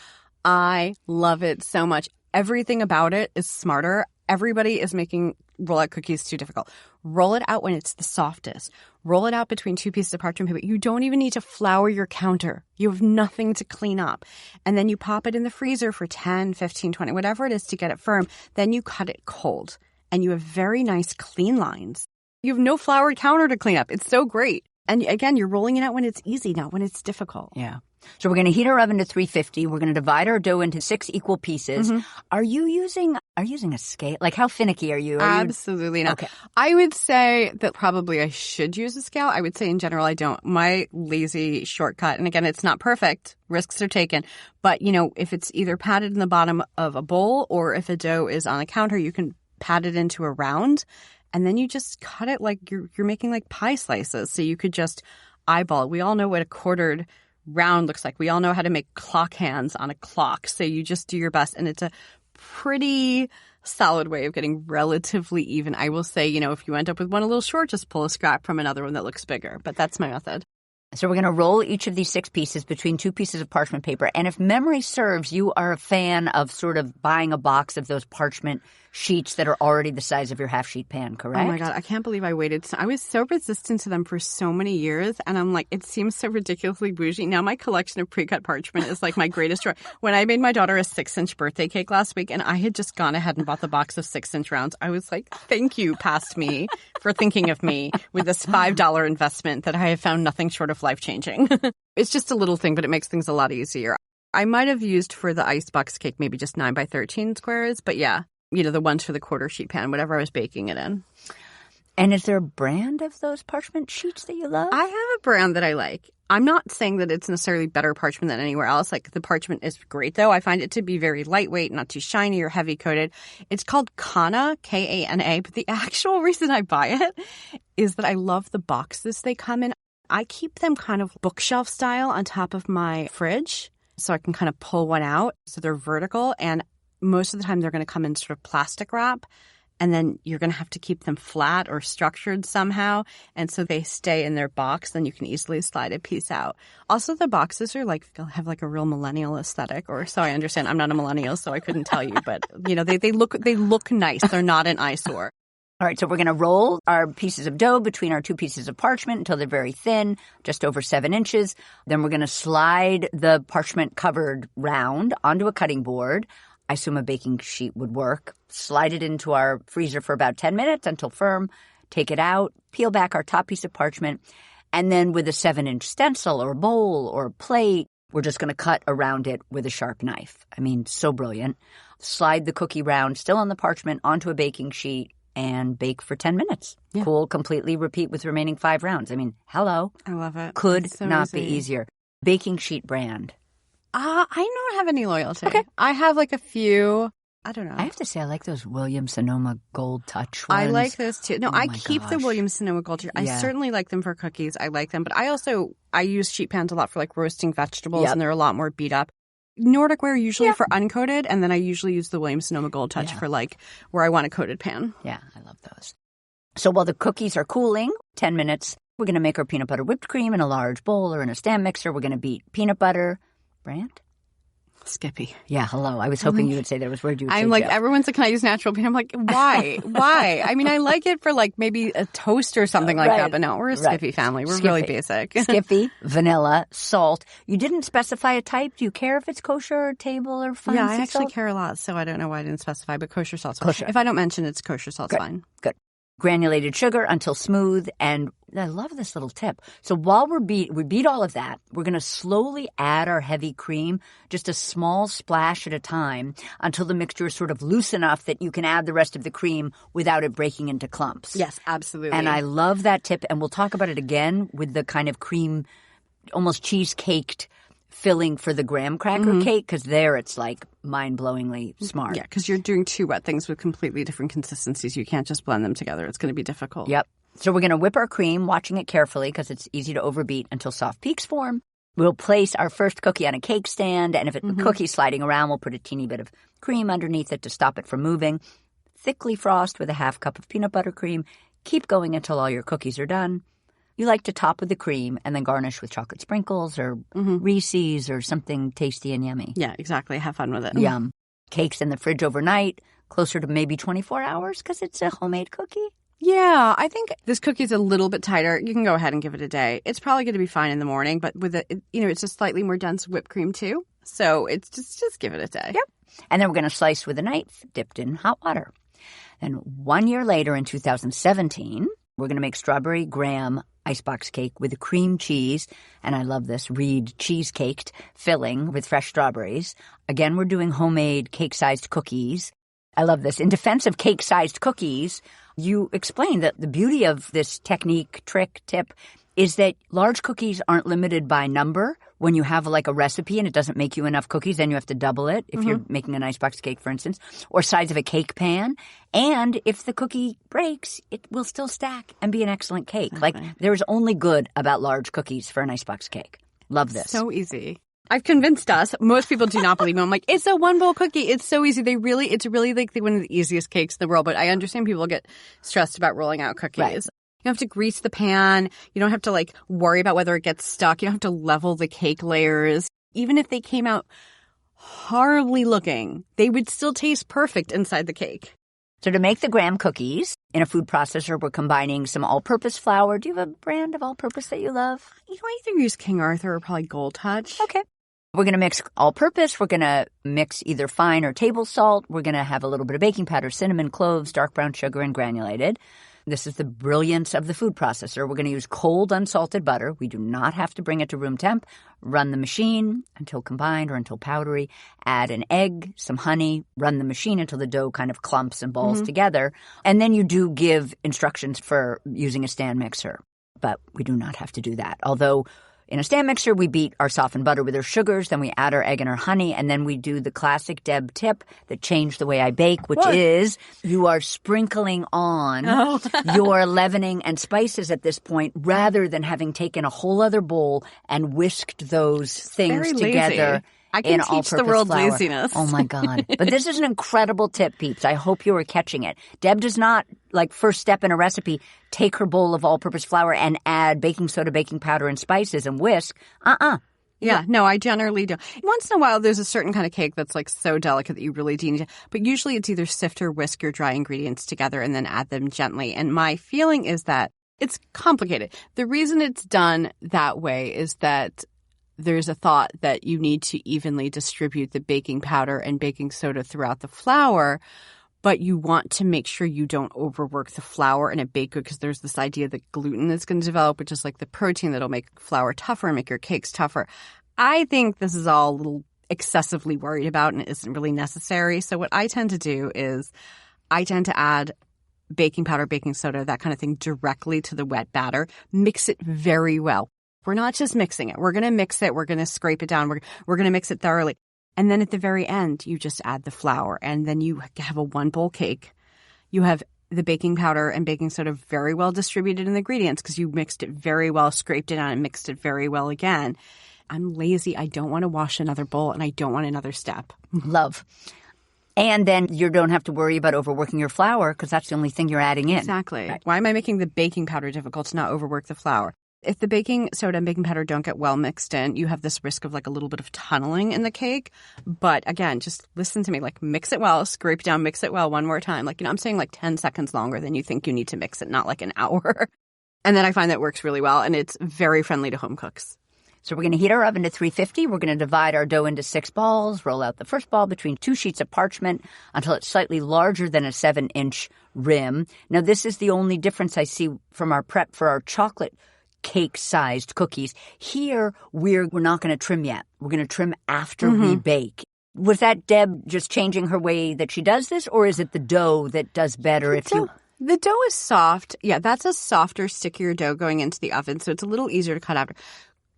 I love it so much. Everything about it is smarter. Everybody is making roll out cookies too difficult. Roll it out when it's the softest. Roll it out between two pieces of parchment paper. You don't even need to flour your counter. You have nothing to clean up. And then you pop it in the freezer for 10, 15, 20, whatever it is to get it firm. Then you cut it cold. And you have very nice clean lines. You have no floured counter to clean up. It's so great. And again, you're rolling it out when it's easy, not when it's difficult.
Yeah. So we're going to heat our oven to 350. We're going to divide our dough into 6 equal pieces.
Mm-hmm.
Are you using a scale? Like, how finicky are you?
Absolutely not. Okay. I would say that probably I should use a scale. I would say in general I don't. My lazy shortcut, and again, it's not perfect. Risks are taken. But, if it's either patted in the bottom of a bowl or if a dough is on a counter, you can pat it into a round. And then you just cut it like you're making like pie slices. So you could just eyeball. We all know what a quartered round looks like. We all know how to make clock hands on a clock. So you just do your best. And it's a pretty solid way of getting relatively even. I will say, if you end up with one a little short, just pull a scrap from another one that looks bigger. But that's my method.
So we're going to roll each of these 6 pieces between 2 pieces of parchment paper. And if memory serves, you are a fan of sort of buying a box of those parchment sheets that are already the size of your half-sheet pan, correct?
Oh, my God. I can't believe I waited. I was so resistant to them for so many years. And I'm like, it seems so ridiculously bougie. Now my collection of pre-cut parchment is like my greatest joy. When I made my daughter a 6-inch birthday cake last week and I had just gone ahead and bought the box of 6-inch rounds, I was like, thank you, past me, for thinking of me with this $5 investment that I have found nothing short of life-changing. It's just a little thing, but it makes things a lot easier. I might have used for the Icebox cake maybe just 9 by 13 squares, but yeah. The ones for the quarter sheet pan, whatever I was baking it in.
And is there a brand of those parchment sheets that you love?
I have a brand that I like. I'm not saying that it's necessarily better parchment than anywhere else. Like, the parchment is great, though. I find it to be very lightweight, not too shiny or heavy-coated. It's called Kana, K-A-N-A, but the actual reason I buy it is that I love the boxes they come in. I keep them kind of bookshelf style on top of my fridge, so I can kind of pull one out. So they're vertical, and most of the time they're going to come in sort of plastic wrap, and then you're going to have to keep them flat or structured somehow. And so they stay in their box, then you can easily slide a piece out. Also, the boxes are have like a real millennial aesthetic, or so I understand. I'm not a millennial, so I couldn't tell you, but they look nice. They're not an eyesore.
All right, so we're going to roll our pieces of dough between our 2 pieces of parchment until they're very thin, just over 7 inches. Then we're going to slide the parchment-covered round onto a cutting board. I assume a baking sheet would work. Slide it into our freezer for about 10 minutes until firm. Take it out, peel back our top piece of parchment, and then with a 7-inch stencil or bowl or plate, we're just going to cut around it with a sharp knife. I mean, so brilliant. Slide the cookie round still on the parchment onto a baking sheet and bake for 10 minutes. Yeah. Cool, completely repeat with remaining 5 rounds. I mean, hello.
I love it.
Could so not be easier. Baking sheet brand.
I don't have any loyalty.
Okay.
I have like a few. I don't know.
I have to say, I like those Williams-Sonoma Gold Touch ones.
I like those too. No,
oh
I keep the Williams-Sonoma Gold Touch.
Yeah.
I certainly like them for cookies. I like them. But I use sheet pans a lot for like roasting vegetables, and they're a lot more beat up. Nordic ware usually for uncoated, and then I usually use the Williams-Sonoma Gold Touch for like where I want a coated pan.
Yeah, I love those. So while the cookies are cooling, 10 minutes, we're going to make our peanut butter whipped cream in a large bowl or in a stand mixer. We're going to beat peanut butter. Brand?
Skippy.
Yeah, hello. I was hoping you would say that. Where you
I'm like, everyone's like, can I use natural peanut? I'm like, why? Why? I mean, I like it for like maybe a toast or something like that, but no, we're a Skippy family. We're really basic.
Skippy, vanilla, salt. You didn't specify a type. Do you care if it's kosher or table or fine?
Yeah, I actually
salt?
care a lot, so I don't know why I didn't specify, but kosher salt's
kosher.
Fine. If I don't mention it's kosher salt's fine.
Good. Granulated sugar until smooth, and I love this little tip. So while we beat all of that, we're going to slowly add our heavy cream, just a small splash at a time, until the mixture is sort of loose enough that you can add the rest of the cream without it breaking into clumps.
Yes, absolutely.
And I love that tip, and we'll talk about it again with the kind of cream, almost cheesecaked filling for the graham cracker cake, because there it's like mind-blowingly smart.
Yeah, because you're doing 2 wet things with completely different consistencies. You can't just blend them together. It's going to be difficult.
Yep. So we're going to whip our cream, watching it carefully because it's easy to overbeat, until soft peaks form. We'll place our first cookie on a cake stand, and if the cookie's sliding around, we'll put a teeny bit of cream underneath it to stop it from moving. Thickly frost with a half cup of peanut butter cream. Keep going until all your cookies are done. You like to top with the cream and then garnish with chocolate sprinkles or Reese's or something tasty and yummy.
Yeah, exactly. Have fun with it.
Yum. Cakes in the fridge overnight. closer to maybe 24 hours because it's a homemade cookie?
Yeah, I think this cookie's a little bit tighter. You can go ahead and give it a day. It's probably going to be fine in the morning, but with it's a slightly more dense whipped cream too. So it's just give it a day.
Yep. And then we're going to slice with a knife dipped in hot water. And 1 year later in 2017, we're going to make strawberry graham icebox cake with a cream cheese. And I love this, Reed cheesecaked filling with fresh strawberries. Again, we're doing homemade cake-sized cookies. I love this. In defense of cake-sized cookies, you explain that the beauty of this technique, trick, tip is that large cookies aren't limited by number. When you have like a recipe and it doesn't make you enough cookies, then you have to double it if you're making an icebox cake, for instance, or size of a cake pan. And if the cookie breaks, it will still stack and be an excellent cake. Okay. Like there's only good about large cookies for an icebox cake. Love this.
So easy. I've convinced us. Most people do not believe me. I'm like, it's a one bowl cookie. It's so easy. It's really like one of the easiest cakes in the world. But I understand people get stressed about rolling out cookies. Right. You don't have to grease the pan. You don't have to like worry about whether it gets stuck. You don't have to level the cake layers. Even if they came out horribly looking, they would still taste perfect inside the cake.
So to make the graham cookies in a food processor, we're combining some all-purpose flour. Do you have a brand of all-purpose that you love?
I either use King Arthur or probably Gold Touch.
Okay. We're going to mix all-purpose. We're going to mix either fine or table salt. We're going to have a little bit of baking powder, cinnamon, cloves, dark brown sugar, and granulated. This is the brilliance of the food processor. We're going to use cold, unsalted butter. We do not have to bring it to room temp. Run the machine until combined or until powdery. Add an egg, some honey. Run the machine until the dough kind of clumps and balls together. And then you do give instructions for using a stand mixer. But we do not have to do that. Although in a stand mixer, we beat our softened butter with our sugars, then we add our egg and our honey, and then we do the classic Deb tip that changed the way I bake, which is you are sprinkling on your leavening and spices at this point rather than having taken a whole other bowl and whisked those things together.
Lazy. I can teach the world
flour.
laziness.
Oh, my God. But this is an incredible tip, peeps. I hope you are catching it. Deb does not, like first step in a recipe, take her bowl of all-purpose flour and add baking soda, baking powder, and spices and whisk.
Yeah, no, I generally don't. Once in a while, there's a certain kind of cake that's like so delicate that you really do need to. But usually it's either sift or whisk your dry ingredients together and then add them gently. And my feeling is that it's complicated. The reason it's done that way is that there's a thought that you need to evenly distribute the baking powder and baking soda throughout the flour, but you want to make sure you don't overwork the flour in a baked good because there's this idea that gluten is going to develop, which is like the protein that'll make flour tougher and make your cakes tougher. I think this is all a little excessively worried about and isn't really necessary. So what I tend to do is I tend to add baking powder, baking soda, that kind of thing directly to the wet batter, mix it very well. We're not just mixing it. We're going to mix it. We're going to scrape it down. We're going to mix it thoroughly. And then at the very end, you just add the flour. And then you have a one-bowl cake. You have the baking powder and baking soda very well distributed in the ingredients because you mixed it very well, scraped it out, and mixed it very well again. I'm lazy. I don't want to wash another bowl, and I don't want another step.
Love. And then you don't have to worry about overworking your flour because that's the only thing you're adding in.
Exactly.
Right.
Why am I making the baking powder difficult to not overwork the flour? If the baking soda and baking powder don't get well mixed in, you have this risk of like a little bit of tunneling in the cake. But again, just listen to me, like mix it well, scrape down, mix it well one more time. Like, I'm saying like 10 seconds longer than you think you need to mix it, not like an hour. And then I find that works really well and it's very friendly to home cooks.
So we're going to heat our oven to 350. We're going to divide our dough into 6 balls, roll out the first ball between 2 sheets of parchment until it's slightly larger than a 7-inch rim. Now, this is the only difference I see from our prep for our chocolate cake-sized cookies. Here, we're not going to trim yet. We're going to trim after we bake. Was that Deb just changing her way that she does this, or is it the dough that does better
The dough is soft. Yeah, that's a softer, stickier dough going into the oven, so it's a little easier to cut after.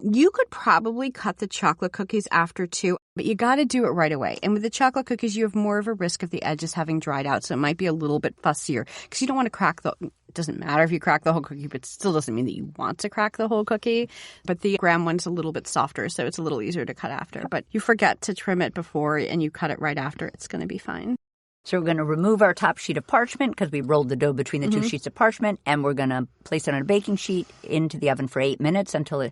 You could probably cut the chocolate cookies after too, but you got to do it right away. And with the chocolate cookies, you have more of a risk of the edges having dried out, so it might be a little bit fussier because you don't want to crack the. It doesn't matter if you crack the whole cookie, but it still doesn't mean that you want to crack the whole cookie. But the graham one's a little bit softer, so it's a little easier to cut after. But you forget to trim it before and you cut it right after, it's going to be fine.
So we're going to remove our top sheet of parchment because we rolled the dough between the 2 sheets of parchment, and we're going to place it on a baking sheet into the oven for 8 minutes until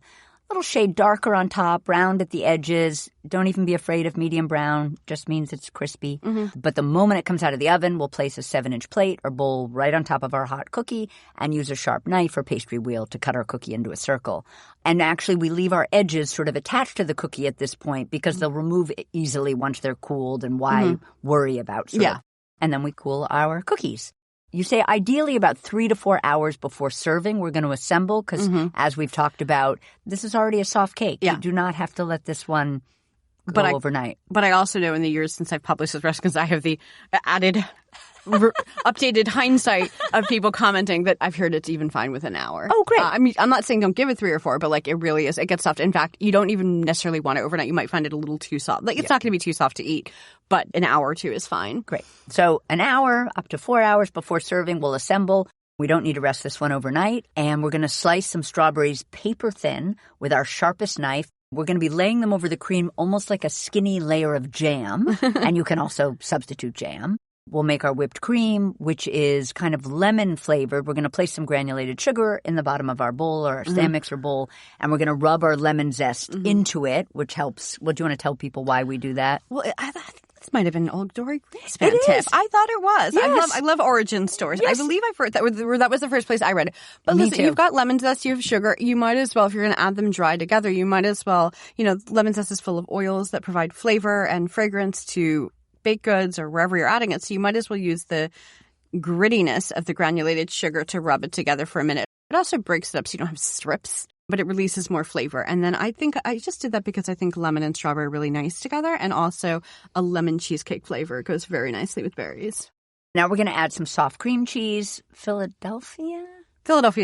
little shade darker on top, round at the edges. Don't even be afraid of medium brown. Just means it's crispy. But the moment it comes out of the oven, we'll place a 7-inch plate or bowl right on top of our hot cookie and use a sharp knife or pastry wheel to cut our cookie into a circle. And actually, we leave our edges sort of attached to the cookie at this point because they'll remove easily once they're cooled, and why worry about sort of. And then we cool our cookies. You say ideally about 3 to 4 hours before serving, we're going to assemble because, as we've talked about, this is already a soft cake. You do not have to let this one go overnight.
But I also know in the years since I've published this recipe, because I have the added updated hindsight of people commenting that I've heard it's even fine with an hour.
Oh, great.
I mean, I'm not saying don't give it 3 or 4, but like it really is. It gets soft. In fact, you don't even necessarily want it overnight. You might find it a little too soft. Like it's not going to be too soft to eat, but an hour or 2 is fine.
Great. So an hour up to 4 hours before serving, we'll assemble. We don't need to rest this one overnight. And we're going to slice some strawberries paper thin with our sharpest knife. We're going to be laying them over the cream almost like a skinny layer of jam. And you can also substitute jam. We'll make our whipped cream, which is kind of lemon flavored. We're going to place some granulated sugar in the bottom of our bowl or our stand mixer bowl, and we're going to rub our lemon zest into it, which helps. Well, do you want to tell people why we do that?
Well, I thought this might have been an old Dory Greenspan tip. I thought it was.
Yes.
I love origin stories.
Yes.
I believe I've heard that was the first place I read it. But
Me
listen,
too.
you've got lemon zest, you have sugar. You might as well, if you're going to add them dry together, you might as well, lemon zest is full of oils that provide flavor and fragrance to baked goods or wherever you're adding it. So you might as well use the grittiness of the granulated sugar to rub it together for a minute. It also breaks it up so you don't have strips, but it releases more flavor. And then I think I just did that because I think lemon and strawberry are really nice together, and also a lemon cheesecake flavor goes very nicely with berries.
Now we're going to add some soft cream cheese. Philadelphia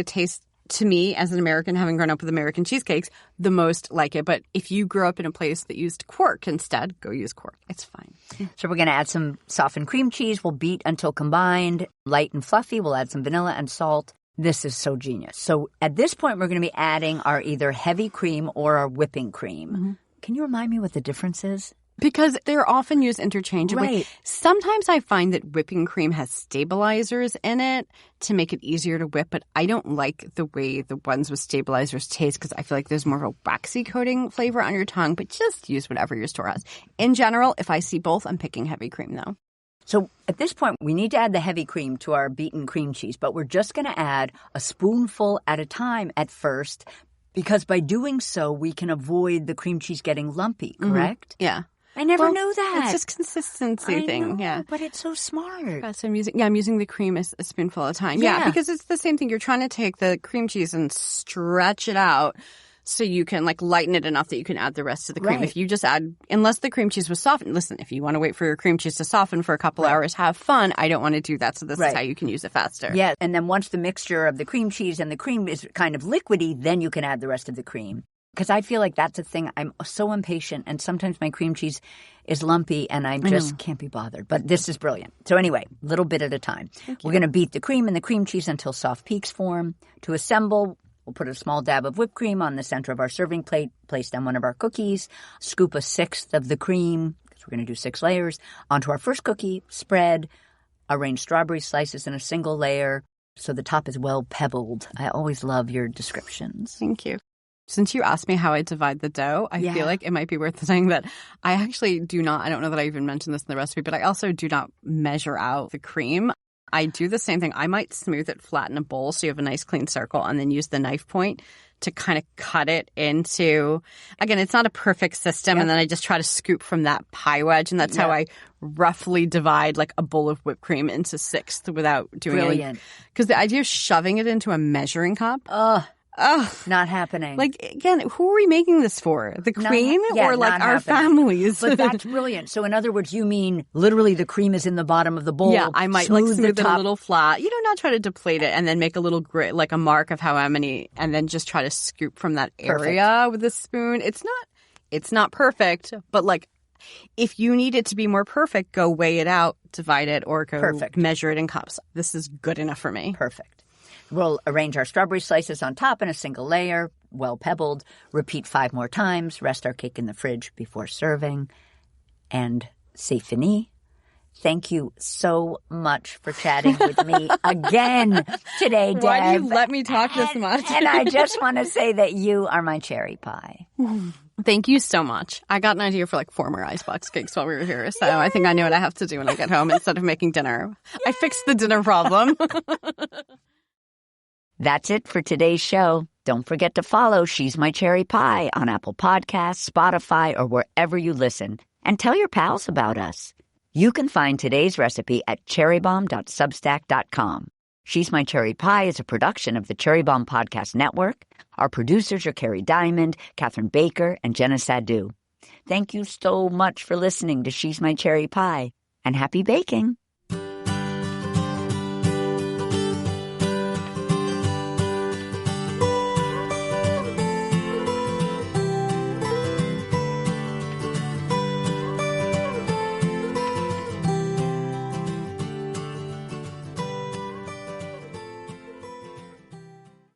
tastes, to me, as an American, having grown up with American cheesecakes, the most like it. But if you grew up in a place that used quark instead, go use quark. It's fine.
So we're going to add some softened cream cheese. We'll beat until combined, light and fluffy. We'll add some vanilla and salt. This is so genius. So at this point, we're going to be adding our either heavy cream or our whipping cream. Can you remind me what the difference is?
Because they're often used interchangeably.
Right.
Sometimes I find that whipping cream has stabilizers in it to make it easier to whip, but I don't like the way the ones with stabilizers taste because I feel like there's more of a waxy coating flavor on your tongue, but just use whatever your store has. In general, if I see both, I'm picking heavy cream though.
So at this point, we need to add the heavy cream to our beaten cream cheese, but we're just going to add a spoonful at a time at first because by doing so, we can avoid the cream cheese getting lumpy, correct?
Yeah.
I never knew that.
It's just consistency thing.
Yeah, but it's so smart.
So I'm using the cream as a spoonful at a time. Yeah, because it's the same thing. You're trying to take the cream cheese and stretch it out so you can lighten it enough that you can add the rest of the cream.
Right.
If you just add, unless the cream cheese was softened, listen, if you want to wait for your cream cheese to soften for a couple hours, have fun. I don't want to do that. So this is how you can use it faster.
Yeah, and then once the mixture of the cream cheese and the cream is kind of liquidy, then you can add the rest of the cream. Because I feel like that's a thing. I'm so impatient, and sometimes my cream cheese is lumpy, and I just can't be bothered. But this is brilliant. So anyway, little bit at a time. We're going to beat the cream and the cream cheese until soft peaks form. To assemble, we'll put a small dab of whipped cream on the center of our serving plate, placed on one of our cookies, scoop a sixth of the cream, because we're going to do 6 layers, onto our first cookie, spread, arrange strawberry slices in a single layer so the top is well pebbled. I always love your descriptions.
Thank you. Since you asked me how I divide the dough, I feel like it might be worth saying that I actually do not, I don't know that I even mentioned this in the recipe, but I also do not measure out the cream. I do the same thing. I might smooth it flat in a bowl so you have a nice clean circle and then use the knife point to kind of cut it into, again, it's not a perfect system. And then I just try to scoop from that pie wedge. And that's how I roughly divide a bowl of whipped cream into 6 without doing
Brilliant.
Because the idea of shoving it into a measuring cup.
Not happening.
Again, who are we making this for? The queen or our families?
But that's brilliant. So in other words, you mean literally the cream is in the bottom of the bowl.
Yeah, I might smooth it a little flat. Not try to deplate it and then make a little grit, like a mark of how many, and then just try to scoop from that area with a spoon. It's not perfect, but if you need it to be more perfect, go weigh it out, divide it, or go measure it in cups. This is good enough for me.
Perfect. We'll arrange our strawberry slices on top in a single layer, well pebbled. Repeat 5 more times. Rest our cake in the fridge before serving. And c'est fini. Thank you so much for chatting with me again today, Deb.
Why do you let me talk this much?
And I just want to say that you are my cherry pie.
Thank you so much. I got an idea for like 4 more Icebox cakes while we were here, so I think I know what I have to do when I get home instead of making dinner. I fixed the dinner problem.
That's it for today's show. Don't forget to follow She's My Cherry Pie on Apple Podcasts, Spotify, or wherever you listen. And tell your pals about us. You can find today's recipe at cherrybomb.substack.com. She's My Cherry Pie is a production of the Cherry Bombe Podcast Network. Our producers are Carrie Diamond, Catherine Baker, and Jenna Sadu. Thank you so much for listening to She's My Cherry Pie, and happy baking.